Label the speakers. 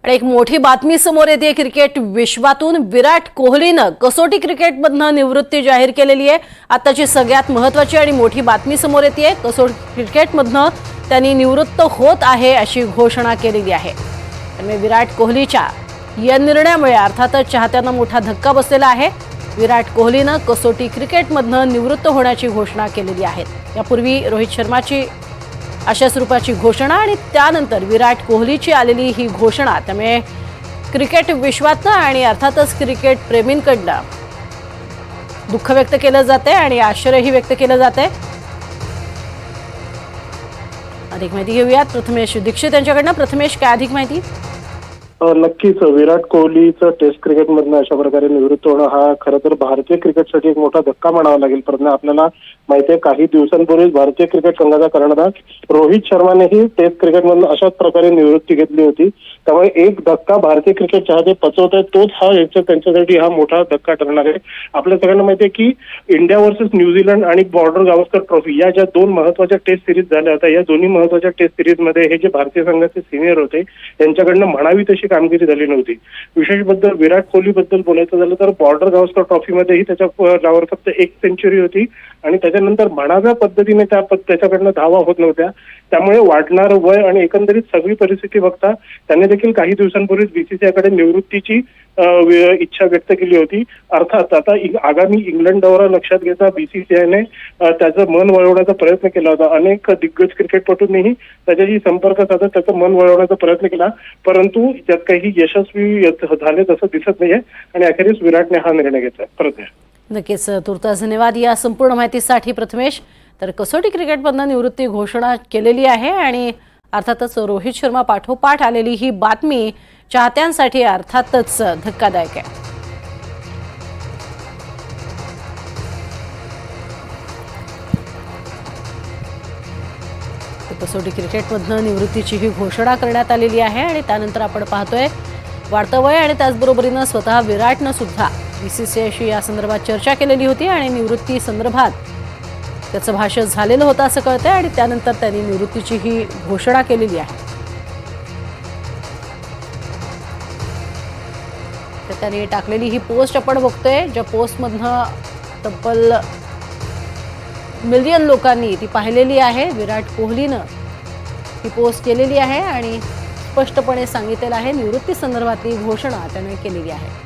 Speaker 1: एक मोठी बातमी समोर येते क्रिकेट विश्वातून। विराट कोहलीनं कसोटी क्रिकेटमधनं निवृत्ती जाहीर केलेली आहे। आताची सगळ्यात महत्त्वाची आणि मोठी बातमी समोर येते। कसोटी क्रिकेटमधनं त्यांनी निवृत्त होत आहे अशी घोषणा केलेली आहे। त्यामुळे विराट कोहलीच्या या निर्णयामुळे अर्थातच चाहत्यांना मोठा धक्का बसलेला आहे। विराट कोहलीनं कसोटी क्रिकेटमधनं निवृत्त होण्याची घोषणा केलेली आहे। यापूर्वी रोहित शर्माची अशा स्वरूपाची घोषणा आणि त्यानंतर विराट कोहलीची आलेली ही घोषणा, त्यामुळे क्रिकेट विश्वातनं आणि अर्थातच क्रिकेट प्रेमींकडनं दुःख व्यक्त केलं जाते आणि आश्चर्यही व्यक्त केलं जाते। अधिक माहिती घेऊयात प्रथमेश दीक्षित यांच्याकडनं। प्रथमेश, काय अधिक माहिती?
Speaker 2: नक्कीच विराट कोहलीचं टेस्ट क्रिकेटमधनं अशा प्रकारे निवृत्त होणं हा खरं तर भारतीय क्रिकेटसाठी एक मोठा धक्का म्हणावा लागेल। परंतु आपल्याला माहिती आहे, काही दिवसांपूर्वी भारतीय क्रिकेट संघाचा कर्णधार रोहित शर्मानेही टेस्ट क्रिकेटमधून अशाच प्रकारे निवृत्ती घेतली होती। त्यामुळे एक धक्का भारतीय क्रिकेट चाहते पचवत आहेत, तोच हा त्यांच्यासाठी हा मोठा धक्का ठरणार आहे। आपल्या सगळ्यांना माहिती आहे की इंडिया वर्सेस न्यूझीलंड आणि बॉर्डर गावस्कर ट्रॉफी या ज्या दोन महत्वाच्या टेस्ट सिरीज झाल्या होत्या, या दोन्ही महत्वाच्या टेस्ट सिरीजमध्ये हे जे भारतीय संघाचे सिनियर होते त्यांच्याकडनं म्हणावी तशी कामगिरी झाली नव्हती। विशेष बद्दल विराट कोहली बद्दल बोलायचं झालं तर बॉर्डर गावस्कर ट्रॉफीमध्येही त्याच्या नावावर फक्त एक सेंचुरी होती आणि त्याच्यानंतर म्हणाव्या पद्धतीने त्याच्याकडनं धावा होत नव्हत्या। त्यामुळे वाढणारं वय आणि एकंदरीत सगळी परिस्थिती बघता त्यांनी देखील काही दिवसांपूर्वीच बीसीसीआयकडे निवृत्तीची इच्छा व्यक्त केली होती। अर्थात आता आगामी इंग्लंड दौरा लक्षात घेता बीसीसीआयने त्याचं मन वळवण्याचा प्रयत्न केला होता। अनेक दिग्गज क्रिकेटपटूंनीही त्याच्याशी संपर्क साधत त्याचं मन वळवण्याचा प्रयत्न केला, परंतु त्यात काही यशस्वी झाले तसं दिसत नाहीये आणि अखेरीस विराटने हा निर्णय घेतलाय। परत
Speaker 1: नक्कीच, तुर्तास धन्यवाद या संपूर्ण माहितीसाठी प्रथमेश। तर कसोटी क्रिकेटमधनं निवृत्ती घोषणा केलेली आहे आणि अर्थातच रोहित शर्मा पाठोपाठ आलेली ही बातमी चाहत्यांसाठी अर्थातच धक्कादायक आहे। कसोटी क्रिकेटमधनं निवृत्तीची ही घोषणा करण्यात आलेली आहे आणि त्यानंतर आपण पाहतोय वाढतं वय आणि त्याचबरोबरीनं स्वतः विराटनं सुद्धा बीसीसीआयशी या संदर्भात चर्चा केलेली होती आणि निवृत्ती संदर्भात त्याचं भाषण झालेलं होतं असं कळतंय आणि त्यानंतर त्यांनी निवृत्तीची ही घोषणा केलेली आहे। तर त्यांनी टाकलेली ही पोस्ट आपण बघतोय, ज्या पोस्टमधनं तब्बल मिलियन लोकांनी ती पाहिलेली आहे। विराट कोहलीनं ही पोस्ट केलेली आहे आणि स्पष्टपणे सांगितलेलं आहे निवृत्ती संदर्भातली घोषणा त्याने केलेली आहे।